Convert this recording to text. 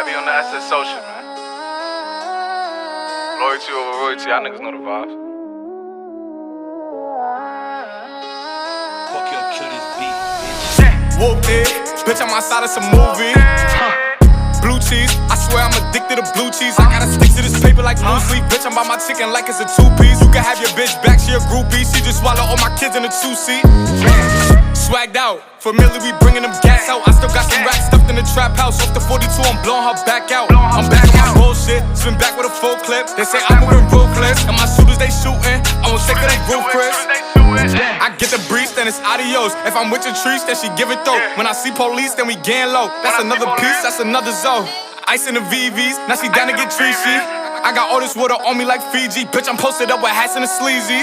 be on the SSO shit, man. Loyalty over royalty, y'all niggas know the vibes. Fuck your kill this beat, bitch. Whooped it, bitch, I'm outside of some movie. Blue cheese, I swear I'm addicted to blue cheese. I gotta stick to this paper like blue sleep. Bitch, I'm by my chicken like it's a two-piece. You can have your bitch back, she a groupie. She just swallow all my kids in a two-seat. Swagged out, familiar, we bringing them gas out. I still got some racks stuffed in the trap house. Off the 42, I'm blowing her back out. I'm back on my bullshit, spin back with a full clip. They say I'm moving ruthless, and my shooters they shooting. I won't take it they roof, Chris. I get the breeze, then it's adios. If I'm with your trees, then she give it though. When I see police, then we gang low. That's another piece, that's another zone. Ice in the VVs, now she down to get treachy. I got all this water on me like Fiji. Bitch, I'm posted up with hats and a sleazy.